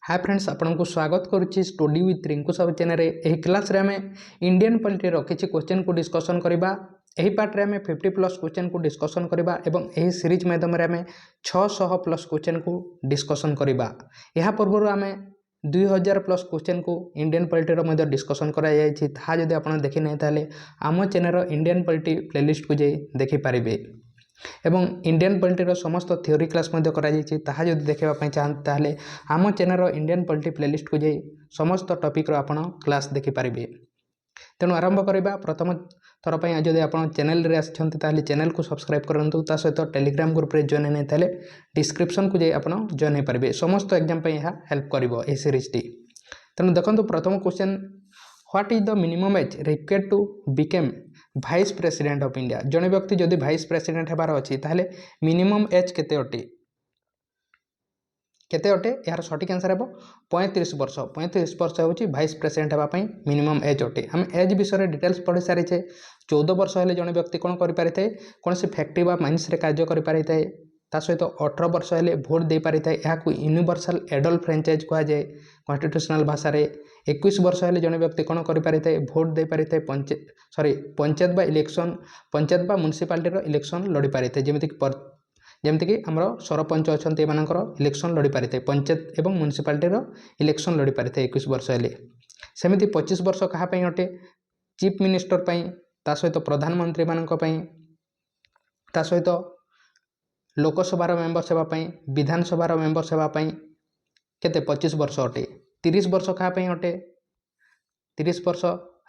Hi friends, आपन को स्वागत करुच्ची स्टडी विथ रिंकू सब चैनल रे। क्लास रे आमे इंडियन पॉलिटी रो किछि क्वेश्चन को डिस्कशन करिबा। एही पार्ट रे आमे 50 प्लस क्वेश्चन को डिस्कशन करिबा एवं एही सीरीज माध्यम रे आमे 600 प्लस क्वेश्चन को डिस्कशन करिबा। एहा पूर्व आमे 2000 प्लस क्वेश्चन को इंडियन पॉलिटी रो मध्ये डिस्कशन करा जाय छि। था जदि आपन देखि नै ताले आमो चैनल रो इंडियन पॉलिटी प्लेलिस्ट को जे देखि पारिबे एवं इंडियन पॉलिटी समस्त थ्योरी क्लास ताहा जदि देखा चाहते ताहले आम चैनल इंडियन पॉलिटी प्लेलिस्ट को जाई समस्त टॉपिक रो आपण क्लास देखिपारे। तेणु आरंभ करवा। प्रथम थर पर जब आप चैनल रे आछंती ताहले चैनल को सब्सक्राइब करंतु। ता सहित टेलीग्राम ग्रुप रे जॉइन नहीं ताले डिस्क्रिप्शन को जाई आपण जॉइन हो पारे। समस्त एग्जाम पे यह हेल्प करिवो ए सीरीज टी। तेणु देखंतु प्रथम question, what is the minimum age required to become vice president of India. जड़े व्यक्ति जदि भाइस प्रेसिडेंट हेबार अछि ताहले मिनिमम एज केते अटे यार सठिक आंसर हेबो 35 वर्ष। 35 वर्ष होची भाइस प्रेसिडेंट हेबा पई मिनिमम एज अटे। हम एज विषय डिटेल्स पढ़ी सारी छे। 14 वर्ष हेले जड़े व्यक्ति कोन करि पारि थाए, कोन से फैक्ट्री बा माइंस रे कार्य करि पारि थाए। ता सहित 18 वर्ष हेले भोट दे पारि थाए। या को यूनिवर्सल एडल्ट फ्रेंचाइज कहा जाए कॉन्स्टिट्यूशनल भाषा रे। 21 वर्ष हेले जड़े व्यक्ति कोन करि पारि थाए, भोट दे पारि थाए। पंचायत बा इलेक्शन, पंचायत बा म्युनिसिपालिटी रो इलेक्शन लड़ी पारि थाए। जेमति कि हमरो सरपंच अछंती एमानकर इलेक्शन लड़ी पारि थाए। पंचायत एवं म्युनिसिपालिटी रो इलेक्शन लड़ी पारि थाए 21 वर्ष हेले। सेमिति 25 वर्ष कहा पई अटे, चीफ मिनिस्टर पई, ता सहित प्रधानमंत्री मानक पई, ता सहित लोकसभा मेंबर सेवा पई, विधानसभा मेंबर सेवा पई केते 25 वर्ष अटे। 30 वर्ष कहा पई अटे, 30 वर्ष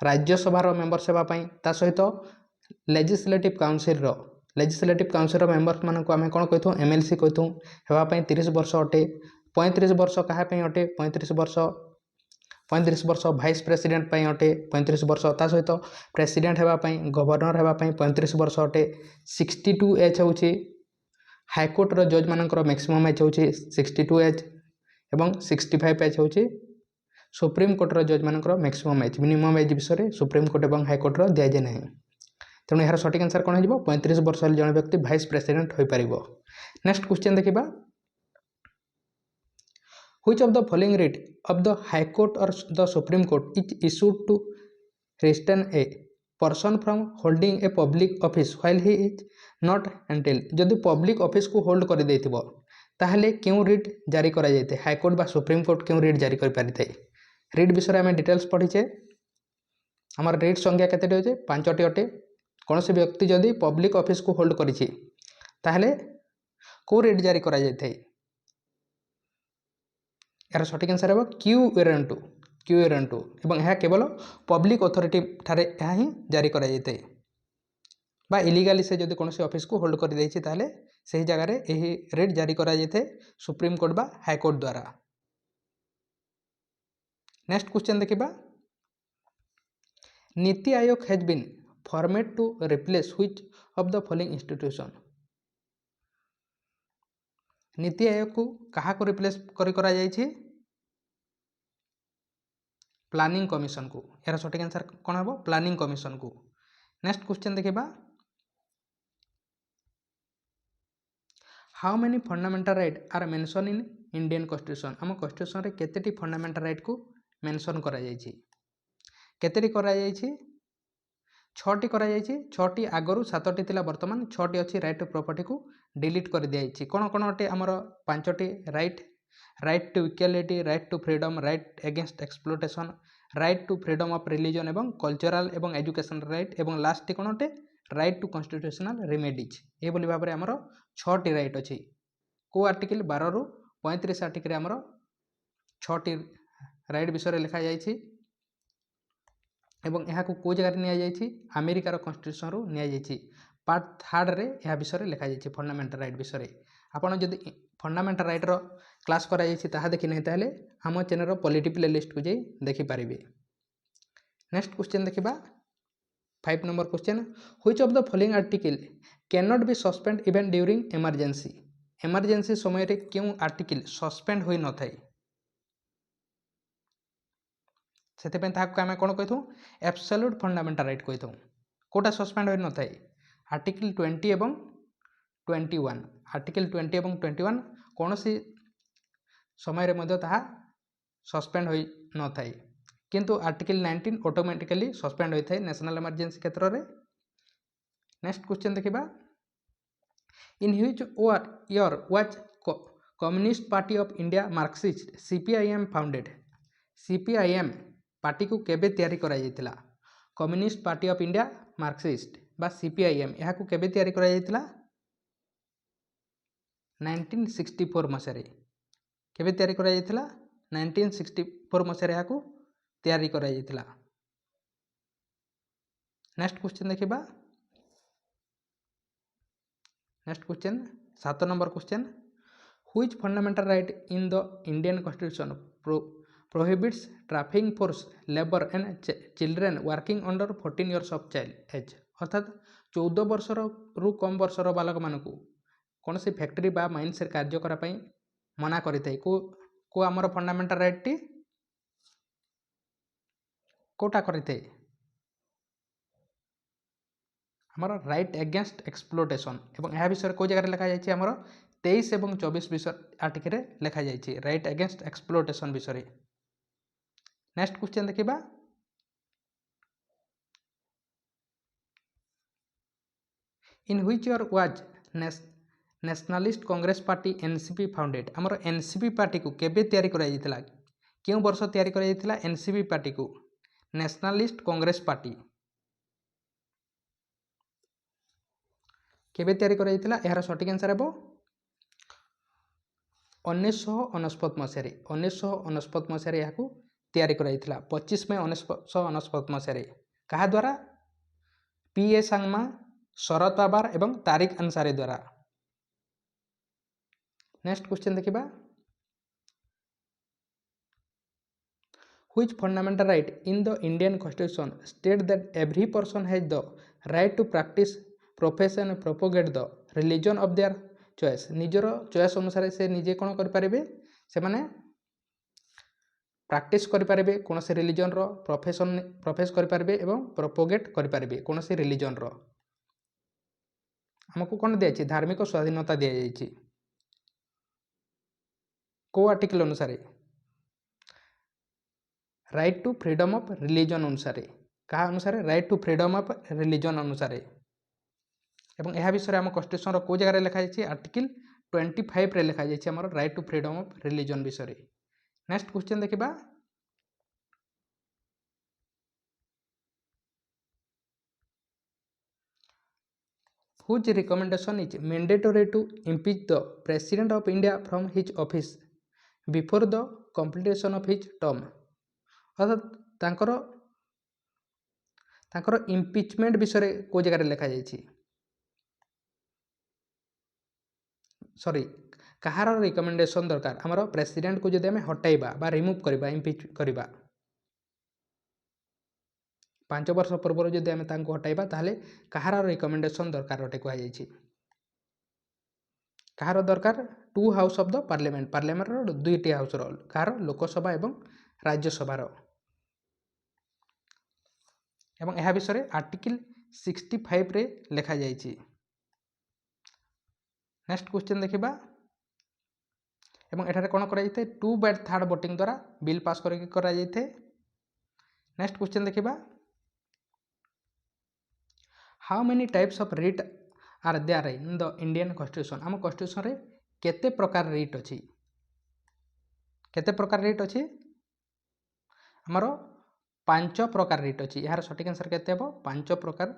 राज्यसभा मेंबर सेवा पई, ता सहित लेजिस्लेटिव काउंसिल मेंबर मान को आम कौन कही एमएलसी कही हेवाई 30 वर्ष अटे। 35 वर्ष क्या अटे, 35 वर्ष भाइस प्रेसिडेंट पई अटे 35 वर्ष। ता सहित प्रेसिडेंट हेबापई, गवर्नर हेबापई 35 वर्ष अटे। 62 एज हूँ हाईकोर्ट रो जज मानकर मैक्सिमम एज हूँ 62 एज एवं 65 एज हूँ सुप्रीम कोर्ट रो जज मानकर मैक्सिमम एज। मिनिमम एज विषय सुप्रीम कोर्ट और हाईकोर्ट रो दिया जाए ना। तेणु यार सठिक आंसर कौन हो, 35 वर्ष हेले जड़े व्यक्ति भाइस प्रेसिडेंट हो पार। नेक्स्ट क्वेश्चन देखिबा, which of the following writ of the High Court और the Supreme Court is issued to restrain a person from holding a public office while he is not entitled. जदि public office को hold कर देथिबो ताहले क्यों writ जारी करा जायते, हाई कोर्ट बा सुप्रीम कोर्ट क्यों रिट जारी कर पारिथे। रिट विषय आम डिटेल्स पढ़ीचे। आमर रिट संख्या केते होचे, 5टी अटे। कौन से व्यक्ति जदि पब्लिक ऑफिस को होल्ड करिछि ताहले को रिट जारी करा जायथे। यार सठिक आंसर है क्यू एरन टू एवं यह केवल पब्लिक अथॉरिटी ठारे यह ही जारी करा जायथे। बा इलीगली से जदि कौन से ऑफिस को होल्ड कर देछि ताहले सही जगह रे एही रिट जारी करा जायथे सुप्रीम कोर्ट बा हाई कोर्ट द्वारा। नेक्स्ट क्वेश्चन देखिबा, NITI Aayog has been formed to replace which of the following institution. NITI Aayog को कहा को रिप्लेस करा जायछि, प्लानिंग कमिशन को। यार सठिक आंसर कौन हम, प्लानिंग कमिशन को। नेक्स्ट क्वेश्चन देखिबा, how many fundamental right are mention in Indian constitution. हम कॉन्स्टिट्यूशन रे केतेटी फंडामेंटल राइट को मेंशन करा जायछि, केतेटी करा जायछि, 6टी करा जायछि। 6टी आगरू 7टी थिला, वर्तमान 6टी अछि। राइट टू प्रॉपर्टी को डिलीट कर दिया। कौन कौन अटे हमर 5टी right, right to equality, right to freedom, right against exploitation, right to freedom of religion एवं कल्चरल एवं एजुकेशन राइट, एवं लास्ट कौन अटे राइट टू कॉन्स्टिट्यूशनल रेमेडीज। ये बोली भाव में हमर 6टी राइट अछि। को आर्टिकल 12 रु 35 आर्टिकल हमर 6टी राइट विषय लिखा जायछि एवं यहाँ को जगह नि जायछि, अमेरिकार कॉन्स्टिट्यूशन रु नि जायछि। पार्ट 3 रे यह विषय लिखा जायछि फंडामेंटल राइट विषय। आपन जदि फंडामेंटल राइट रो क्लास करा जायछि ताहा देखि नै ताहले हम चैनल रो पॉलिटी प्लेलिस्ट को जाई देखि पारिबे। नेक्स्ट क्वेश्चन देखिबा, 5 number question, which of the following article can not be suspend even during emergency. Emergency समय रे क्यों आर्टिकल सस्पेंड होई न थाए, से आम कौन कही एब्सोल्यूट फंडामेंटल राइट कही। कोटा सस्पेंड हो न थाए, आर्टिकल 20 एवं 21। आर्टिकल 20 एवं 21 कौन सी समय रे मध्य ताहा सस्पेंड होई न थाए किंतु आर्टिकल 19 ऑटोमेटिकली सस्पेंड होई थाए नेशनल इमरजेंसी क्षेत्र में। नेक्स्ट क्वेश्चन देखिबा in which year was Communist Party of India Marxist CPIM founded. CPIM party को केबे तैयारी करा जायतिला। Communist Party of India Marxist बा सीपीआईएम यहाँ को केबे तैयारी करा जायतिला 1964 मसीह केबे तैयारी करा जायतिला 1964 मसीह यहाँ को तैयारी करा जायतिला। नेक्स्ट क्वेश्चन देखिबा next question 7 number question which fundamental right in the Indian constitution prohibits trafficking force labor and children working under 14 years of child age। अर्थात 14 वर्षर रु कम वर्षर बालक मानक कौन सी फैक्ट्री बा माइन्स कार्य करने मना करें को आमर फंडामेंटल राइट टी कोटा करें आमर राइट एगेंस्ट एक्सप्लोटेशन एवं यह विषय को जगह लिखा जाए आमर 23 और 24 विषय आर्टिकल लिखा जाए राइट एगेंस्ट एक्सप्लोटेशन विषय। नेक्स्ट क्वेश्चन देखिबा in which year was nationalist Congress party NCP founded. आमर एनसीपी पार्टी को केबे तैयारी करा जायतिला क्यों वर्ष तैयारी करा जायतिला एनसीपी पार्टी को नेशनलिस्ट कांग्रेस पार्टी केबे तैयारी करा जायतिला यार सटीक आंसर हेबो 1969 मसीह 1969 मसीह यहाँ को तैयारी करा जायतिला 25 मई 1969 मसीह कहा द्वारा पीए सांगमा शरद पवार एवं तारिक अंसारी द्वारा। नेक्स्ट क्वेश्चन देखिबा which fundamental right in the Indian constitution state that every person has the right to practice profession and propagate the religion of their choice. निजर चॉइस अनुसार से निजे कौन करें से माने प्रैक्टिस करें कौन से रिलीजन रो प्रोफेशन प्रोफेस करें एवं प्रोपोगेट करें कौन से रिलीजन रो हमको कौन दिया धार्मिक स्वाधीनता दि जाइए को आर्टिकल अनुसार right to freedom of religion अनुसार कहा अनुसार right to freedom of religion अनुसार एवं यह विषय आम कन्स्टिट्यूशन को जगह लिखा जाए आर्टिकल 25 रे लिखा जाए आम right to freedom of religion विषय। नेक्स्ट क्वेश्चन देखिबा whose recommendation is mandatory to impeach the president of India from his office before the completion of his term। अर्थात तांकर इम्पिचमेंट विषय को जगह लिखा जाए सॉरी कहार रिकमेंडेशन दरकार आमर प्रेसिडेंट को जब आम हटाइबा बा रिमूव करबा इम्पिच करबा 5 वर्ष पूर्व जब आम हटाइबा ताहले कहार रिकमेंडेशन दरकार अटे कहुई कहार दरकार 2 house of the parliament parliament दुईटी हाउस रोल कहार लोकसभा एवं राज्यसभा एवं यह विषय आर्टिकल 65 रे लिखा जाइए। नेक्स्ट क्वेश्चन देखिबा एवं एठारे कौन करा जाइए 2/3 वोटिंग द्वारा बिल पास करा जाइए। नेक्स्ट क्वेश्चन देखिबा how many types of writ are there in the Indian constitution. आम कॉन्स्टिट्यूशन रे केते प्रकार रिट अछि केते प्रकार रिट अछि आमर 5 प्रकार रिट अछि यार सटीक आंसर केते हेबो 5 प्रकार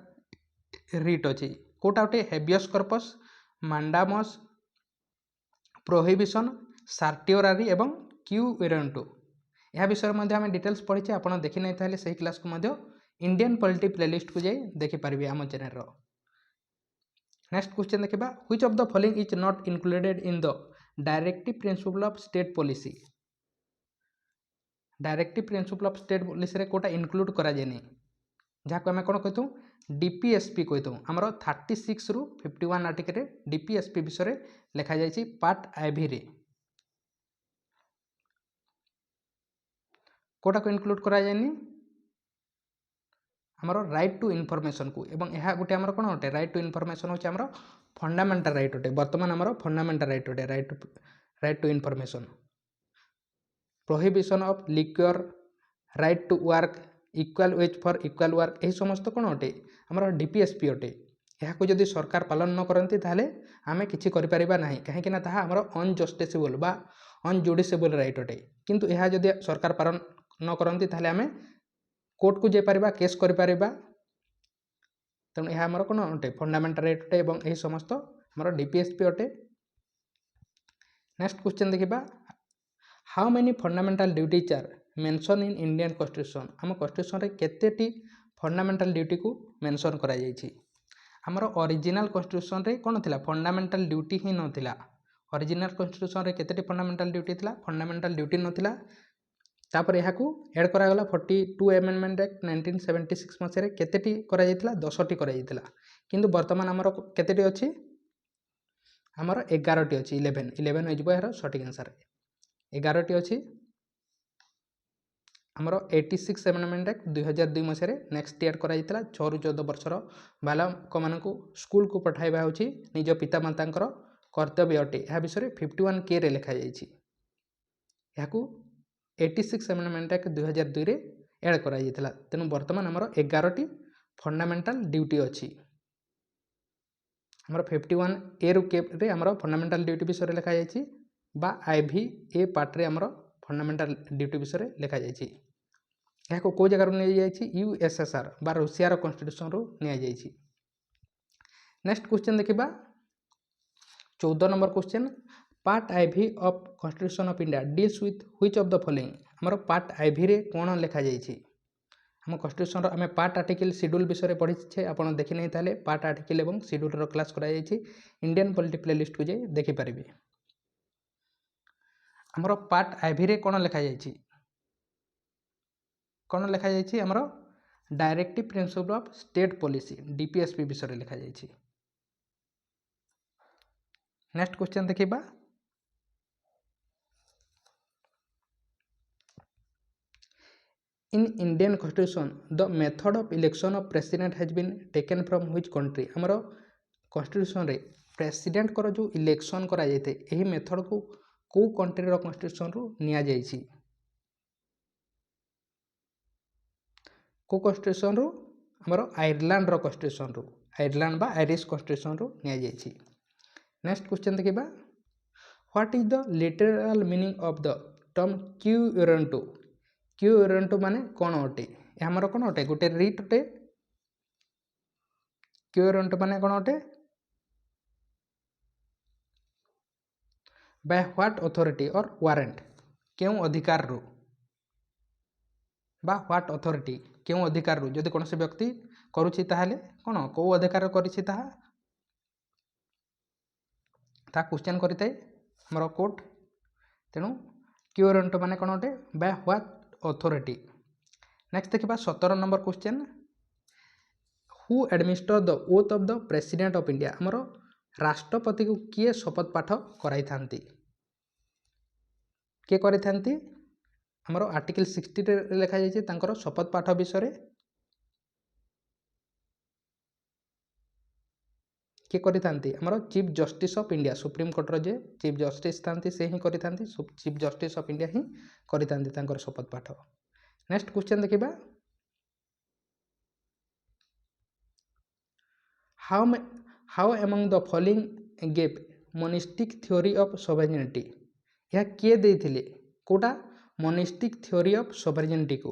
रिट अछि कोटा उठे हेबियस कर्पस मांडामस प्रोहिबिशन सार्टियोरारी एवं क्यू वेरेंटो यह विषय में आम डिटेल्स पढ़ी आपड़ देखी नहीं ताले सही क्लास को इंडियन पॉलिटी प्लेलिस्ट को जाई देखिपारे आम चैनल। नेक्स्ट क्वेश्चन देखिबा which of the following is not included in the directive principle of state policy. Directive principle of state policy रे कोटा इंक्लूड करा जायनी जहाँ को आम कौन कहतु डीपीएसपी कहतु आमर 36 रु 51 आर्टिकल डीपीएसपी विषय लिखा जाइए पार्ट आईवी रे कोटा को इंक्लूड करा जायनी आमर राइट टू इनफॉरमेशन को एवं यह गोटे आमर कौन अटे राइट टू इनफॉरमेशन होचे आमर फंडामेंटल राइट अटे बर्तमान आमर फंडामेंटल राइट अटे right to information. Prohibition of liquor, right to work, equal wage for equal work, यही समस्त कौन अटे आमर डीपीएसपी अटे। यहाँ जदि सरकार पालन न करती ताहले आमे किछि करिपारिबा नाही, कहीं ना ताहा आमर अनजस्टिसेबल बा अनजुडिसेबल राइट अटे। किंतु यह जदि सरकार पालन न करती ताहले आमे कोर्ट को जाइपारिबा, केस करिपारिबा। तेणु यह आमर कौन अटे फंडामेंटल राइट अटे और यही समस्त आमर डीपीएसपी अटे। नेक्स्ट क्वेश्चन देखिबा, how many fundamental duties are mention in Indian constitution. आम कॉन्स्टिट्यूशन रे केतेटी फंडामेंटल ड्यूटी को मेंशन करा जायछि। आमर ओरिजिनल कॉन्स्टिट्यूशन रे कोन थिला फंडामेंटल ड्यूटी ही नथिला। ओरिजिनल कॉन्स्टिट्यूशन रे केतेटी फंडामेंटल ड्यूटी थिला, फंडामेंटल ड्यूटी नथिला। तापर यहाँ ऐड करा गला 42 एमेंडमेंट एक्ट 1976 मसीह केतेटी करा जायतिला 10टी करा जायतिला। किंतु वर्तमान आमर केतेटी अछि आमर 11टी अछि। 11 हो जिवो यार सटीक आंसर 11टी अछि। आमर 86 एमेंडमेंट एक्ट 2002 मसीह नेक्स्ट ऐड करा जायतिला 6 ରୁ 14 वर्षर बालक मानकु स्कूल को पठाइबा होछि निज पितामातांकर कर्तव्य अटे। यह विषय 51K रे लिखा जायछि। याकू 86 एमेंडमेंट एक्ट 2002 रे ऐड करा जायतिला। तेनु वर्तमान आमर 11टी फंडामेंटल ड्यूटी अछि। आमर 51A ରୁ K रे आमर फंडामेंटल ड्यूटी विषय लिखा जायछि बा IV पार्ट रे आमर फंडामेंटल ड्यूटी विषय लिखा जायछि। याकू को जगह रू नै जायछि USSR बा रूसिया रो कॉन्स्टिट्यूशन रू नै जायछि। नेक्स्ट क्वेश्चन देखिबा 14 number question, part IV of constitution of India deals with which of the following. हमर पार्ट IV रे कोन लिखा जायछि। हम कॉन्स्टिट्यूशन रो हमें पार्ट आर्टिकल शेड्यूल विषय रे पढ़ि छे, आपण देखि नै ताले पार्ट आर्टिकल एवं शेड्यूल रो क्लास करा जायछि। इंडियन पॉलिटी प्लेलिस्ट को जे देखि परिबे। हमर पार्ट IV रे कोन लिखा जायछि, कोन लिखा जायछि हमर directive principle of state policy DPSP विषय रे लिखा जायछि। नेक्स्ट क्वेश्चन देखिबा, in Indian constitution the method of election of president has been taken from which country. हमर कॉन्स्टिट्यूशन रे प्रेसिडेंट कर जो इलेक्शन करा जायते एही मेथड को कंट्री रो कॉन्स्टिट्यूशन रू निया जायछि। को कॉन्स्टिट्यूशन रू हमर आयरलैंड रो कॉन्स्टिट्यूशन रू, आयरलैंड बा आयरिश कॉन्स्टिट्यूशन रू निया जायछि। नेक्स्ट क्वेश्चन देखिबा, what is the literal meaning of the term quo warranto. Quo warranto माने कोन अटे, हमर कोन अटे गोटे रिट अटे। क्यू यूरेंटो माने कोन अटे, बाय व्हाट अथॉरिटी और वारंट, केउ अधिकार रू बा व्हाट अथॉरिटी केउ अधिकार रू जदि कोनसे व्यक्ति करूछि ताहाले कोन को अधिकार करिछि ताहा क्वेश्चन करितै हमर कोर्ट। तेणु क्यू यूरेंटो माने कोन अटे बाय व्हाट अथॉरिटी। नेक्स्ट देखिबा 17 number question, who administer the oath of the president of India. हमर राष्ट्रपति को किए शपथ पाठ कराई थांती, किए करि थांती हमर आर्टिकल 60 रे लिखा जायछि तांकर शपथ पाठ विषय रे किए करि थांती हमर Chief Justice of India, Supreme Court रो जे चीफ जस्टिस थांती से ही करि थांती, चीफ जस्टिस ऑफ इंडिया ही करि थांती तांकर शपथ पाठ। नेक्स्ट क्वेश्चन देखिबा, how among the following gave monistic theory of sovereignty. यह किए देथिले कोटा मोनिस्टिक थ्योरी ऑफ सोवरेनिटी को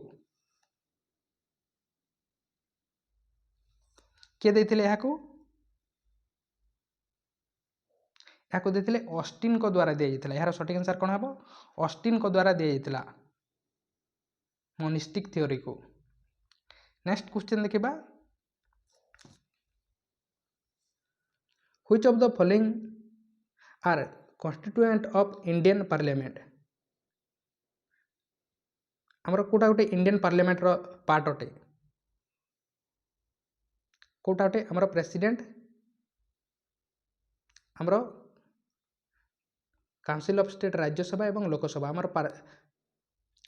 किए देथिले, याको देथिले ऑस्टिन को द्वारा दिया जायतिला। यार सटीक आंसर कोन हबो, ऑस्टिन को द्वारा दिया जायतिला मोनिस्टिक थ्योरी को। नेक्स्ट क्वेश्चन देखिबा, which of the following are constituent of Indian parliament. हमर कोटा गोटे इंडियन पार्लियामेंट रो पार्ट अटे, कोटा अटे हमर प्रेसिडेंट, हमर काउंसिल ऑफ स्टेट राज्यसभा एवं लोकसभा। हमर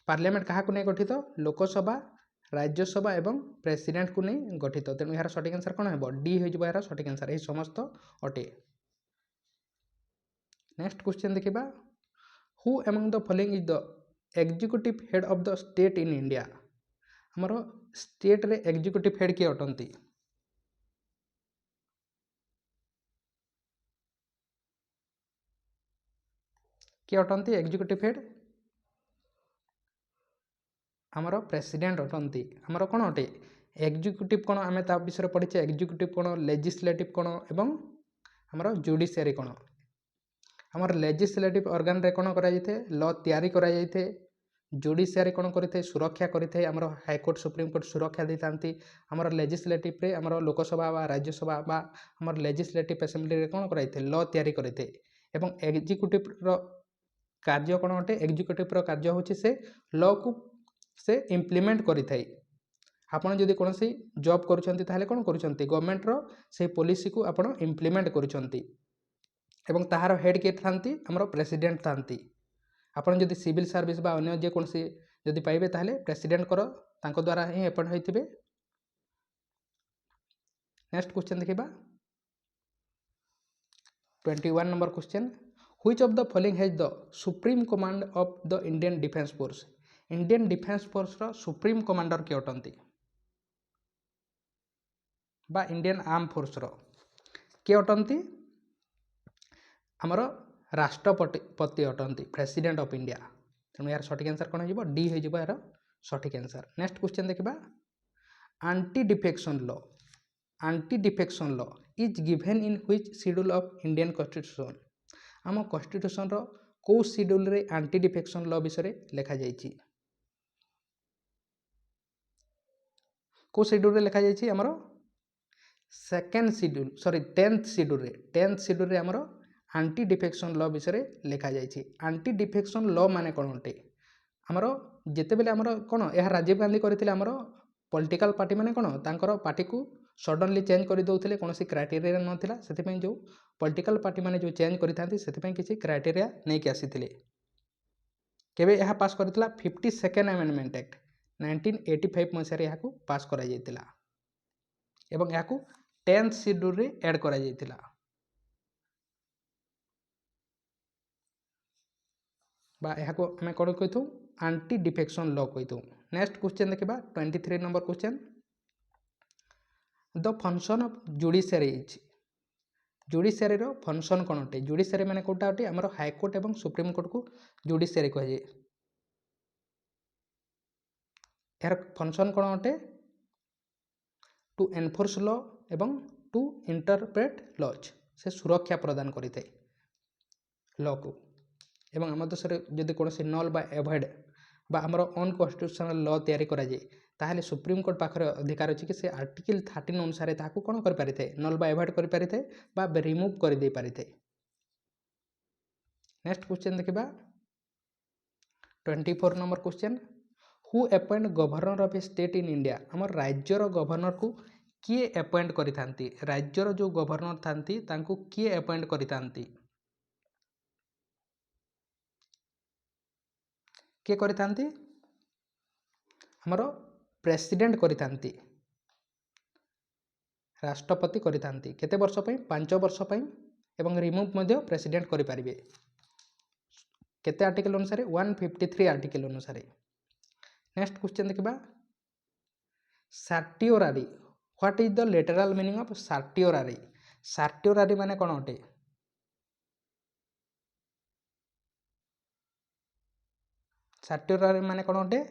पार्लियामेंट कहा को नै गठित, लोकसभा राज्यसभा एवं प्रेसिडेंट को नै गठित। तेणु यार सटीक आंसर कोन हेबो, डी हो जिवो यार सटीक आंसर एही समस्त अटे। नेक्स्ट क्वेश्चन देखिबा, who among the following is the executive head of the state in India आमर स्टेट रे एग्जीक्यूटिव हेड किए अटंती किए अटंती एग्जीक्यूटिव हेड आमर प्रेसिडेंट अटंती आमर कौन अटे एग्जीक्यूटिव कौन आम ता विषय पढ़ीचे एग्जीक्यूटिव कौन लेजिस्लेटिव कौन एवं आमर जुडिशियरी कौन आमर लेजिस्लेटिव ऑर्गन रे कौन करा जाइथे लॉ तैयारी करा जाइथे जुडिशियरी कौन करिथे सुरक्षा करिथे आमर हाईकोर्ट सुप्रीम कोर्ट सुरक्षा देतांती आमर लेजिस्लेटिव रे आमर लोकसभा बा राज्यसभा बा आमर लेजिस्लेटिव असेंबली रे कौन कराइथे लॉ तैयारी करिथे एवं एग्जीक्यूटिव रो कार्य कौन अटे एग्जीक्यूटिव रो कार्य होची से लॉ को से इम्प्लीमेंट करिथाई आपण जदि कौन सी जॉब करुछंती ताहले कौन करुछंती गवर्नमेंट रो से पॉलिसी को आपण इम्प्लीमेंट करुछंती एवं ताहार हेड के थांती हमरो प्रेसिडेंट थांती आपण जदि सिविल सर्विस बा अन्य जे कौन सी जदि पाइबे ताहले प्रेसिडेंट करो तांको द्वारा ही अपॉइंट होइथिबे। नेक्स्ट क्वेश्चन देखिबा 21 number question which of the following has the supreme command of the Indian defence force Indian defence force रो सुप्रीम कमांडर के अटंती बा इंडियन आर्म फोर्स रो के अटंती आमर राष्ट्रपति अटंती प्रेसिडेंट ऑफ इंडिया तेणु यार सठिक आंसर कौन हो डी हो यार सठिक आंसर। नेक्स्ट क्वेश्चन देखिबा anti defection law is given in which schedule of Indian constitution आम कॉन्स्टिट्यूशन रो को शेड्यूल रे एंटी डिफेक्शन लॉ विषय लिखा जाइछि को शेड्यूल रे लिखा जाइछि हमरो second schedule sorry 10th schedule रे हमरो एंटी डिफेक्शन लॉ विषय लिखा जाइछि एंटी डिफेक्शन लॉ माने कोन होते हमरो जेते बेले हमरो कोन यह राजीव गांधी करथिले हमरो पॉलिटिकल पार्टी माने कोन तांकर पार्टी को सडनली चेंज कर दउथिले कोनोसी क्राइटेरिया नथिला सेति पय जो पॉलिटिकल पार्टी माने जो चेंज करिथांती सेति पय किछि क्राइटेरिया नै कि आसीथिले केबे यह पास करथिला 52nd अमेंडमेंट एक्ट 1985 मसिया रे याकू पास करा जायतिला एवं याकू 10th शेड्यूल रे ऐड करा जायतिला बा याकू हमें कोन कहिथु एंटी डिफेक्शन लॉ कहिथु। नेक्स्ट क्वेश्चन देखिबा 23 number question the function of judiciary is judiciary रो फंक्शन कोन अटे जुडिशियरी माने कोटा अटे हमर हाई कोर्ट एवं सुप्रीम कोर्ट को जुडिशियरी कह जाय यार फंक्शन कोन अटे टू एनफोर्स लॉ एवं टू इंटरप्रेट लॉज से सुरक्षा प्रदान करिते लॉ को एवं आम देश जदि कौन नल बा एवॉइड बा आमर अनकन्स्टिट्यूशनल लॉ तैयारी करा जाए ताहले सुप्रीम कोर्ट पाखरे अधिकार अछि कि से आर्टिकल 13 अनुसार ताकू कोन कर पारिथे नल बा एवॉइड कर पारिथे बा रिमूव कर दे पारिथे। नेक्स्ट क्वेश्चन देखिबा 24 number question who appoint governor of a state in India हमर राज्यर गवर्नर को किए अपॉइंट करिथांती राज्यर जो गवर्नर थांती तांको किए अपॉइंट करिथांती किए करिथांती हमर प्रेसिडेंट करिथांती राष्ट्रपति करिथांती केते वर्ष पई 5 वर्ष पई एवं रिमूव मध्य प्रेसिडेंट करि परिबे केते आर्टिकल अनुसार 153 आर्टिकल अनुसार। नेक्स्ट क्वेश्चन देखिबा certiorari what is the literal meaning of certiorari certiorari माने कोन अटे सर्टियोरारी माने कोन अटे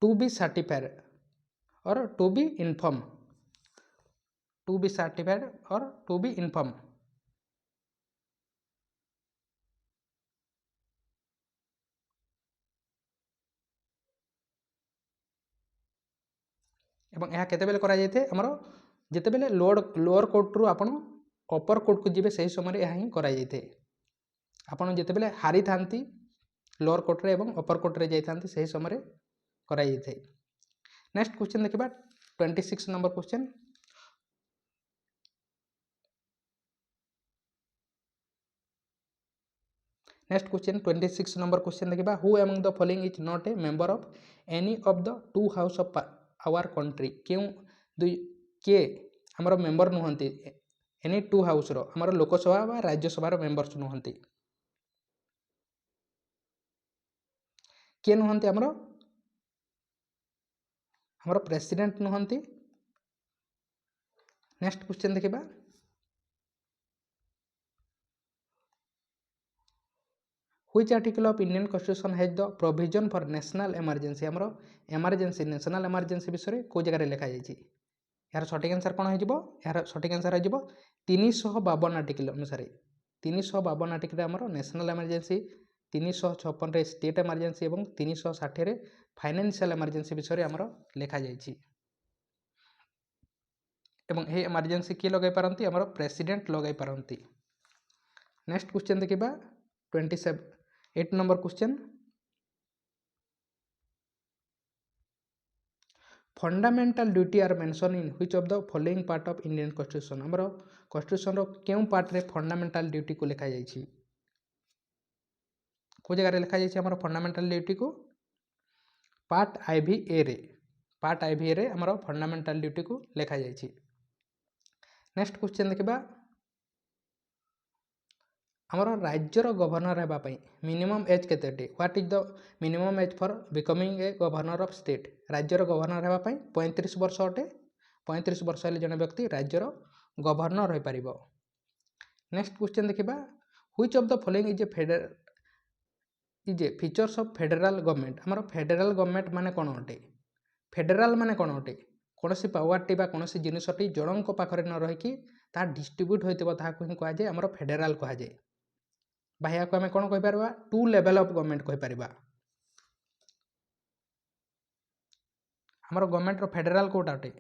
to be certified or to be inform to be certified or to be inform एवं यह केते बेले करा जायते हमरो जेते बेले लोअर कोर्ट रु आपण अपर कोर्ट को जीवे सही समय यह ही करा जायते आपण जेते बेले हारी थांती लोअर कोर्ट रे एवं अपर कोर्ट रे जाई थांती सही समय करा जायते। नेक्स्ट क्वेश्चन देखिबा 26 number question next question 26 number question देखिबा who among the following is not a member of any of the two house of our country क्यों दुई के हमर मेंबर नुहंती एनी टू हाउस आमर लोकसभा व राज्यसभार मेंबर्स नुहंती किए नुहंती आमर प्रेसिडेंट नुहंती। नेक्स्ट क्वेश्चन देखिबा which article of Indian constitution has the provision for national emergency आमर इमरजेंसी नेशनल इमरजेंसी विषय को जगह लिखा जाइए यार सठिक आंसर कौन हो यार सठिक आंसर हो 352 आर्टिकल अनुसार 352 आर्टिकल आमर नेशनल इमरजेंसी 356 स्टेट इमरजेंसी और 360 फाइनेंशियल इमरजेंसी विषय आमर लिखा जाइए एवं ये इमरजेंसी किए लगे पारती आमर प्रेसिडेंट लगे पारती। नेक्स्ट क्वेश्चन देखिबा 8 number question fundamental duty are mention in which of the following part of Indian constitution आमर कॉन्स्टिट्यूशन रो केउ पार्ट रे फंडामेंटल ड्यूटी को लिखा जाइए को जगह लिखा जाइए आमर फंडामेंटल ड्यूटी को पार्ट IV-A रे पार्ट IV-A रे आमर फंडामेंटल ड्यूटी को लिखा जाइए। नेक्स्ट क्वेश्चन देखिबा आमर राज्यर गवर्नर होगापी मिनिमम एज केते what is the minimum as for becoming a governor of state राज्यर गवर्नर होगापी 35 वर्ष अटे 35 वर्ष हेले जने व्यक्ति राज्यर गवर्नर हो पार। नेक्स्ट क्वेश्चन देखिबा which of the following is a features of federal government आमर फेडरल गवर्नमेंट माने कौन अटे फेडरल माने कौन अटे कौन सी पावरटी बा कौन सी जिनसटी जनक पाखरे न रहीकि ता डिस्ट्रीब्यूट होइतिबो ताहाकु ही कहा जाए आमर फेडरल कहा जाए भाइया को आम कौन कहीपर टू लेवल ऑफ गवर्नमेंट कहीपर आमर गवर्नमेंट रो फेडरल कोटा अटे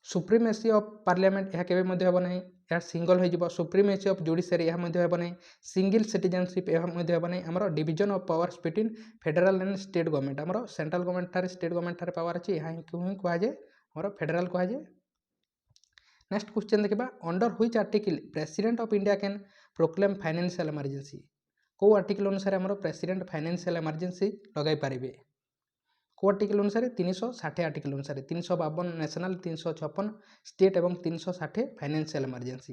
सुप्रीमेसी ऑफ पार्लियामेंट यह केबे मध्ये हेबो नहीं यार सिंगल हो जिवो सुप्रीमेसी ऑफ जुडिशियरी यह मध्ये हेबो नहीं सिंगल सिटीजनशिप यह मध्ये हेबो नहीं आमर division of powers between federal and state government आमर सेंट्रल गवर्नमेंट थारे स्टेट गवर्नमेंट थारे पावर अछि यह क्यों कहा जाए आमर फेडरल कहा जाए। नेक्स्ट क्वेश्चन देखिबा under which article president of India can proclaim financial emergency को आर्टिकल अनुसार आमर प्रेसिडेंट फाइनेंशियल इमरजेंसी लगाई पारिबे को आर्टिकल अनुसार 360 आर्टिकल अनुसार 352 नेशनल 356 स्टेट और 360 फाइनेंशियल इमरजेंसी।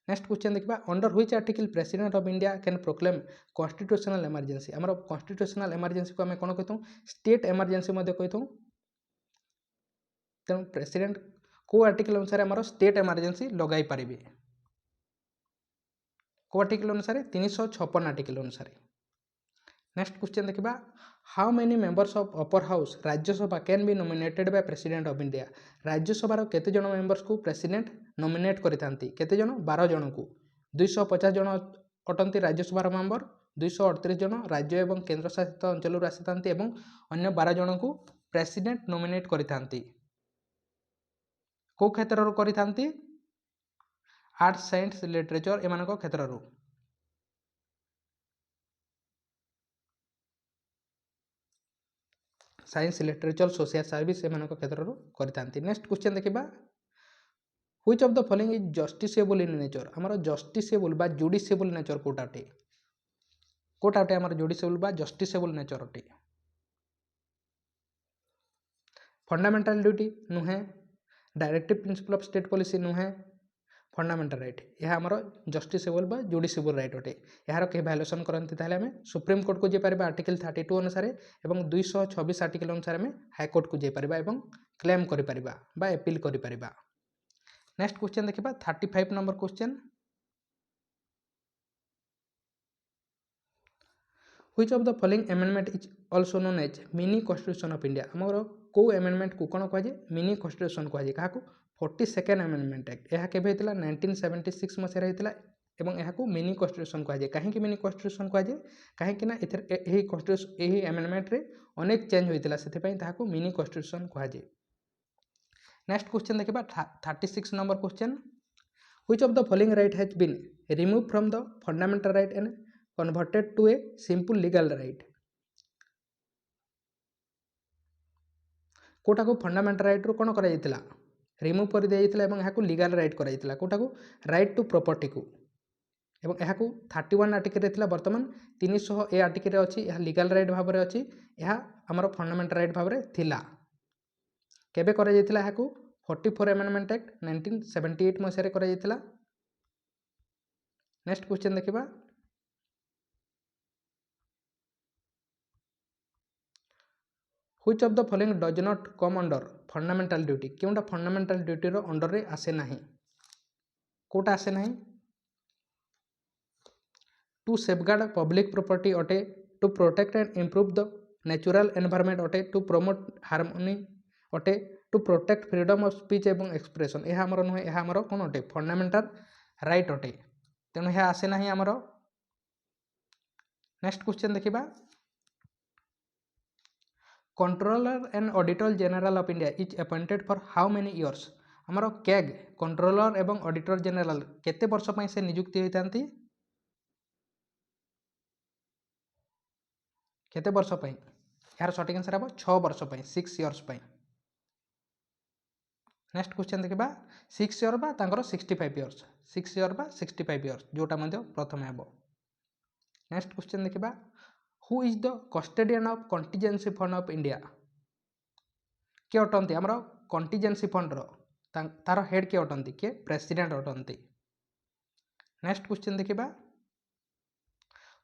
नेक्स्ट क्वेश्चन देखिबा under which article president of India can proclaim constitutional emergency आमर कॉन्स्टिट्यूशनल इमरजेंसी को आम कौन कही स्टेट इमरजेंसी कही तेणु प्रेसिडेंट को आर्टिकल अनुसार आमर स्टेट इमरजेंसी लगाई पारिबे को आर्टिकल अनुसार 356 आर्टिकल अनुसार। नेक्स्ट क्वेश्चन देखिबा how many members of upper house Rajya Sabha can be nominated by president of India Rajya Sabha केते जन मेंबर्स को प्रेसिडेंट नॉमिनेट करिथांती केते जन 12 जन को 250 जन अटंती राज्यसभा मेंबर 238 जन राज्य एवं केंद्र शासित अंचल आसीथांती एवं अन्य 12 जन को प्रेसिडेंट नॉमिनेट करिथांती को क्षेत्र करिथांती आर्ट्स साइंस लिटरेचर एमानक क्षेत्र साइंस लिटरेचर सोशल सर्विस एमानक क्षेत्र करिथांती। नेक्स्ट क्वेश्चन देखिबा which of the following is justiciable in nature आमर जस्टिसेबल बा जुडिशियबल नेचर कोटा अटे आमर जुडिशियबल बा जस्टिसेबल नेचर अटे फंडामेंटल ड्यूटी नुहे directive principle of state policy नुहे फंडामेंटल राइट यह आमर जस्टिसेबल बा जुडिशियबल राइट अटे यार कहीं भायोलेसन करती आम सुप्रीम कोर्ट को जापर आर्टिकल 32 अनुसार और 226 आर्टिकल अनुसार आम हाईकोर्ट को जापर क्लेम कर एपिल कर। नेक्स्ट क्वेश्चन देखिबा 35 number question which of the following amendment is also known as mini constitution of India आमर को अमेंडमेंट को कौन कहुए मिनी कॉन्स्टिट्यूशन कहुए क्या 42nd अमेंडमेंट एक्ट यह केबे होइतिला 1976 मसीह होइतिला एवं यह मिनी कॉन्स्टिट्यूशन कहुए कहीं मिनी कॉन्स्टिट्यूशन कहुए कहीं यही कॉन्स्टिट्यूशन यही अमेंडमेंट रे अनेक चेंज होइतिला सेथिपई ताहाकू मिनी कॉन्स्टिट्यूशन कहुए। नेक्स्ट क्वेश्चन देखिबा 36 number question which of the following right has been remove from the fundamental right and converted to a simple legal right कोटा को फंडामेंटल राइट रू कौन कर रिमूव कर दिया यहाँ लीगल राइट कर कोटा को राइट टू प्रॉपर्टी को एवं यहाँ 31 आर्टिकल बर्तमान 300 आर्टिकल अच्छी यह लीगल राइट भाव में अच्छी यह आमर फंडामेंटल राइट भाव में थिला केबे करा जायतिला यहाँ 44 एमेंडमेंट एक्ट 1978 मसीह कराଯାଇଥିଲା। नेक्स्ट क्वेश्चन देखिबा which of the following does not come under fundamental duty केउंटा फंडामेंटल ड्यूटी रो अंडर रे आसे नाही कोटा आसे नाही टू सेफगार्ड पब्लिक प्रॉपर्टी अटे to protect and improve the natural environment अटे टू प्रमोट हार्मोनी अटे to protect freedom of speech एवं एक्सप्रेशन यह आमर नुहे यह आमर कौन अटे फंडामेंटल राइट अटे तेणु यह आसे नाही आमर। नेक्स्ट क्वेश्चन देखिबा controller and auditor general of India is appointed for how many years आमर कैग कंट्रोलर एवं ऑडिटर जनरल केते वर्ष पई से नियुक्ति होइतांती केते वर्ष पई यार सटीक आंसर हम 6 वर्ष पई 6 इयर्स पई। नेक्स्ट क्वेश्चन देखिबा 6 इयर बा तांकर 65 इयर्स 6 इयर बा 65 इयर्स जोटा मध्ये प्रथम हेबो। नेक्स्ट क्वेश्चन देखिबा who is the custodian of contingency fund of India के अटंती हमर कंटीजेंसी फंड रो तार हेड के अटंती के प्रेसिडेंट अटंती। नेक्स्ट क्वेश्चन देखिबा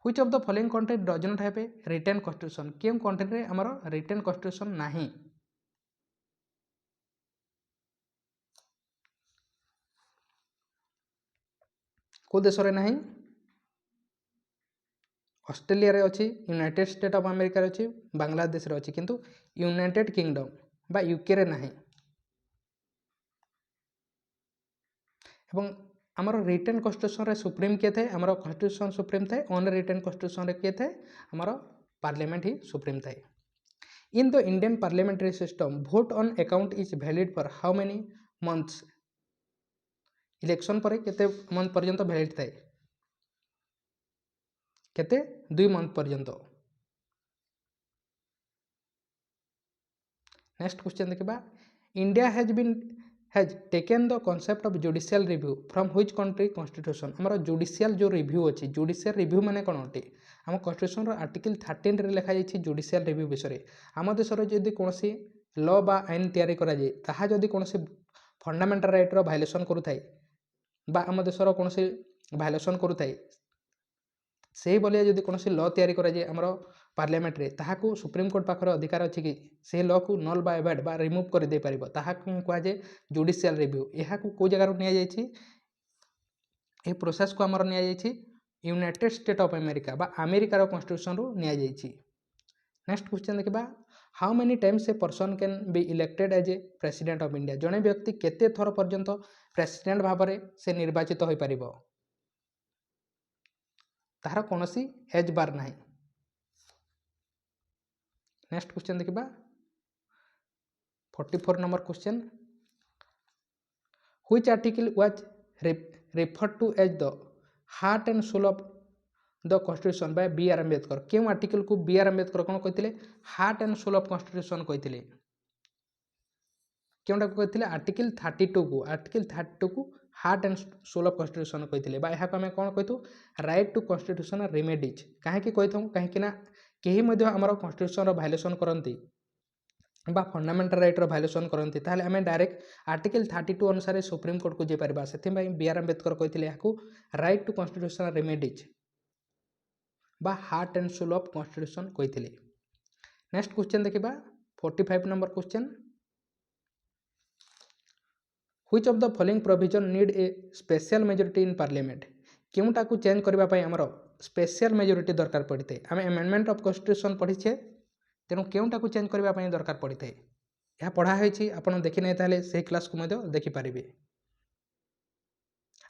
which of the following country does not have a written constitution केम कंट्री रे हमर रिटन कॉन्स्टिट्यूशन नाही को देश रे नाही ऑस्ट्रेलिया रे अछि यूनाइटेड स्टेट ऑफ अमेरिका रे अछि बांग्लादेश रे अछि किंतु यूनाइटेड किंगडम बा यूके रे नाही एवं आमर रिटन कॉन्स्टिट्यूशन रे सुप्रीम के थे आमर कॉन्स्टिट्यूशन सुप्रीम थे ऑन रिटन कॉन्स्टिट्यूशन रे के थे आमर पार्लियामेंट ही सुप्रीम थे। इन the Indian parliamentary system vote on account is valid for how many months election पर केते मंथ पर्यंत वैलिड थाए केते 2 मंथ पर्यंत। नेक्स्ट क्वेश्चन देखिबा India has taken the concept of judicial review from which country constitution हमर judicial जो review अछि जुडिशियल रिव्यू माने कोन अटे हम कॉन्स्टिट्यूशन रो आर्टिकल 13 रे लिखा जायछि जुडिशियल रिव्यू विषय हम देश रो जदि कोनसी लॉ बा आईन तयारी करा जाय ताहा जदि कोनसी फंडामेंटल राइट रो वायलेशन करू थाए बा हम देश रो कोनसी वायलेशन करू थाए से बोलिया जदि कोनसी लॉ तयारी करा जाय हमरो पार्लियामेंट रे ताहाकू सुप्रीम कोर्ट पाखर अधिकार अछि कि से लॉ को नल बा एवॉइड बा रिमूव कर दे परिबो ताहाकू कोआ जे जुडिशियल रिव्यू एहाकू को जगह रो निया जायछि ए प्रोसेस को हमर निया जायछि यूनाइटेड स्टेट ऑफ अमेरिका बा अमेरिका रो कॉन्स्टिट्यूशन रो निया जायछि। नेक्स्ट क्वेश्चन देखिबा how many times a person can be elected as a president of India जने व्यक्ति केते थर पर्यंत प्रेसिडेंट भाबरे से निर्वाचित होई परिबो ताहार कोनोसी एज बार नाही। नेक्स्ट क्वेश्चन देखिबा 44 number question which article was referred to as the heart and soul of the constitution by B R Ambedkar केउ आर्टिकल को बी आर अम्बेडकर कोन कहिथिले heart and soul of constitution कहिथिले केउंटा को कहिथिले आर्टिकल 32 को heart and soul of constitution कहिथिले बा एहा को हम कोन कहितु राइट टू कॉन्स्टिट्यूशनल रेमेडीज काहे कि कहिथौ काहे कि ना केही मध्ये हमर कॉन्स्टिट्यूशन रो वायलेशन करंती बा फंडामेंटल राइट रो वायलेशन करंती ताले हमें डायरेक्ट आर्टिकल 32 अनुसार सुप्रीम कोर्ट को जे परबा सेथि भाई बी आर अम्बेडकर कहिथिले याकू राइट टू कॉन्स्टिट्यूशनल रेमेडीज बा heart and soul of constitution कहिथिले। नेक्स्ट क्वेश्चन देखिबा 45 number question which of the following provision need a special majority in parliament केउटा को चेंज करबा पई हमरो स्पेशल मेजॉरिटी दरकार पड़िते आम अमेंडमेंट ऑफ कॉन्स्टिट्यूशन पढ़ीछे तेणु केउटा को चेंज करबा पई दरकार पड़िते यह पढ़ा होईछि आपण देखि नै ताले से क्लास को मध्ये देखि पारिबे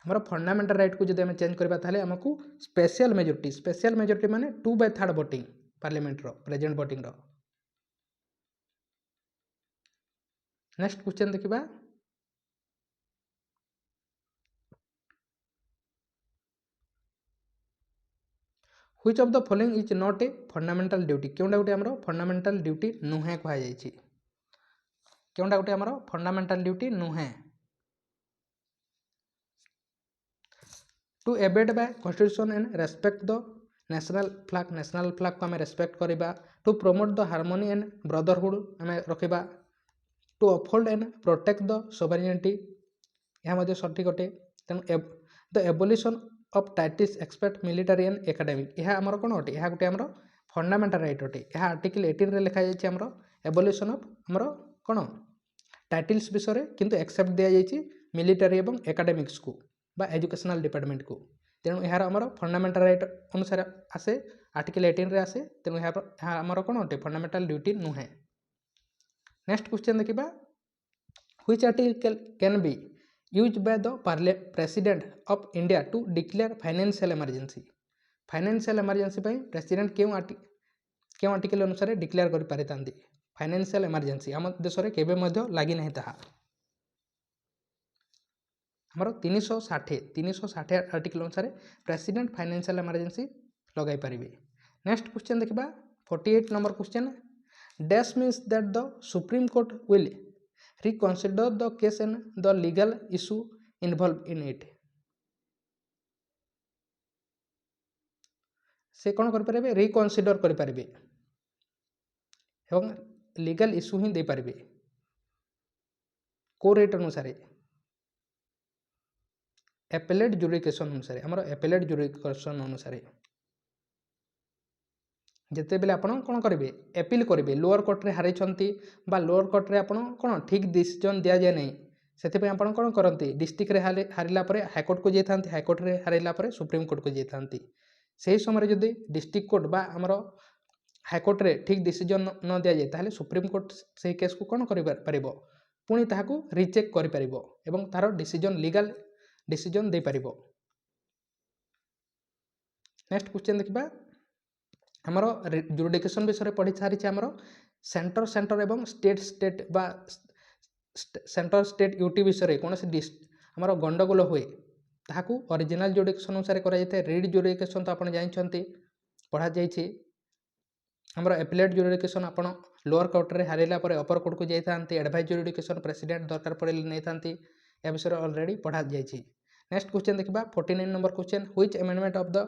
हमरो फंडामेंटल राइट को जदि हम चेंज करबा ताले हमकु स्पेशल मेजॉरिटी माने 2/3 वोटिंग पार्लियामेंट रो प्रेजेंट वोटिंग रो। नेक्स्ट क्वेश्चन देखिबा which of the following is not a fundamental duty केउंडा गुटे हमरो फंडामेंटल ड्यूटी नुहे कहा जायछि केउंडा गुटे हमरो फंडामेंटल ड्यूटी नुहे to abide by constitution and respect the national flag को हमें रेस्पेक्ट करबा to promote the harmony and brotherhood हमें रखिबा to uphold and protect the sovereignty यह सठिक अटे। तेणु the abolition of titles except military and academic यह आमर कौन अटे यह गोटे आमर फंडामेंटल राइट अटे। यह आर्टिकल 18 रे लिखा जाइए आमर एबोलिशन ऑफ आमर कौन टाइटल्स विषय किंतु एक्सेप्ट दिया जाइए मिलिटरी एवं एकेडमिक्स को बा एजुकेशनल डिपार्टमेंट को। तेणु यार आमर फंडामेंटल राइट अनुसार आसे आर्टिकल 18 रे आसे। तेणु यहाँ आमर कौन अटे फंडामेंटल ड्यूटी नुहे। नेक्स्ट क्वेश्चन देखिबा which article can be used by the president of India to declare financial emergency. Financial emergency president क्यों आर्टिकल अनुसार डिक्लेयर कर पारिथांती फाइनेंशियल इमरजेंसी आम देश में केबे मध्य लागी नहीं ताहा आमर 360 आर्टिकल अनुसार प्रेसिडेंट फाइनेंशियल इमरजेंसी लगाई पारिबे। नेक्स्ट क्वेश्चन देखिबा 48 number question dash means that the Supreme court will reconsider the case and the legal issue involve in it. से कौन करें रिकन्सिडर करें एवं लीगल इश्यू ही दे पारिबे को रेट अनुसार एपेलेट जुडिकेशन अनुसार आमर एपेलेट जुडिकेशन अनुसार जिते बेले आपण कौन करेंगे एपिल करेंगे लोअर कोर्ट रे हारी बा लोअर कोर्ट रे आपण कौन ठीक डिसीजन दि जाए नहीं से आप कौन करती डिस्ट्रिक्ट रे हारिला हाईकोर्ट को जाती हाईकोर्ट रे हारिला सुप्रीम कोर्ट को जाती से समय जदि डिस्ट्रिक्ट कोर्ट बा आमर हाईकोर्ट रे ठीक डिसीजन न दि जाए ताहले सुप्रीम कोर्ट से केस को कौन कर पुणी ताहाकू रिचेक कर तार डिसीजन लीगल डिसीजन दे पारिबो। नेक्स्ट क्वेश्चन देखिबा आमर जुडिकेशन विषय पढ़ी सारी आमर सेंटर एवं स्टेट बा सेंटर स्टेट यूटी विषय कौन से आमर गंडगोल हुए ताहाकू ओरिजिनल जुडिकेशन अनुसार करा जाए रीड जुडिकेशन तो आप जानते पढ़ा जाइए आमर एपिलेट जुडिकेशन आपण लोअर कोर्ट रे हारिला परे अपर कोर्ट को जाइए एडवाइज जुडिकेशन प्रेसिडेंट दरकार पड़े नहीं था या विषय ऑलरेडी पढ़ा जाइए। नेक्स्ट क्वेश्चन देखिबा 49 number question which amendment of the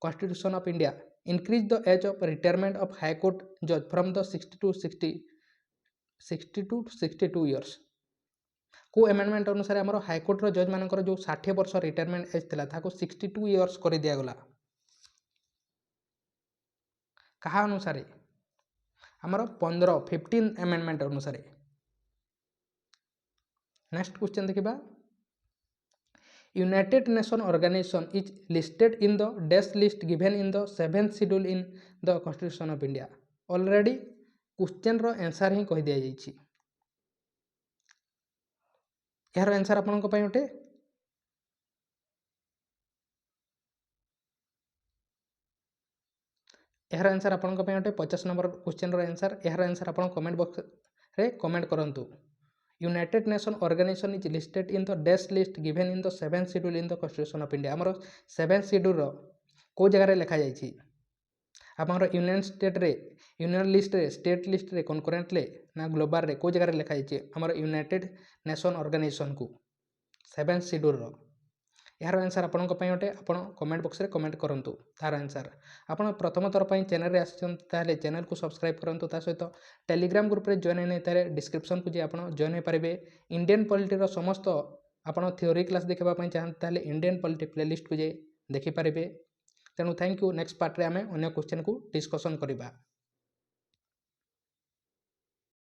constitution of India increase the age of retirement of high court जज फ्रॉम द 60 टू 62 इयर्स। को अमेंडमेंट अनुसार आमर हाईकोर्ट जज मानकर जो 60 वर्ष रिटायरमेंट एज था 62 इयर्स कर दिगला कहा अनुसार आमर 15 अमेंडमेंट अनुसार। नेक्स्ट क्वेश्चन देखिबा united nation organisation is listed in the dash list given in the 7th schedule in the constitution of India. Already question रो आंसर ही कह दिया जाइए यार आंसर आपन को पई उठे यार आंसर आपन को पई उठे 50 नंबर क्वेश्चन रो आंसर यार आंसर आपन कमेंट बॉक्स रे कमेंट करंतु। United nation organisation is listed in the dash list given in the 7th schedule in the constitution of India. आमर 7th शेड्यूल रो को जगह लिखा जाइए आमर यूनियन स्टेट रे यूनियन लिस्ट रे स्टेट लिस्ट रे कनकरेंट ले ना ग्लोबल रे को जगह लिखा जाइए आमर यूनाइटेड नेशन ऑर्गेनाइजेशन को 7th शेड्यूल रो यार आंसर आपन को पई उठे आपण कमेंट बॉक्स रे कमेंट करंतु तार आंसर। आपण प्रथम थर पई चैनल रे आछन ताले चैनल को सब्सक्राइब करंतु ता सहित टेलीग्राम ग्रुप रे जॉइन नै तारे डिस्क्रिप्शन को जे आपण जॉइन हे पारिबे। इंडियन पॉलिटी रो समस्त आपण थ्योरी क्लास देखबा पई चाहन ताले इंडियन पॉलिटी प्लेलिस्ट को जे देखि पारिबे। तेणु थैंक यू। नेक्स्ट पार्ट रे आमे अन्य क्वेश्चन को डिस्कशन करिबा।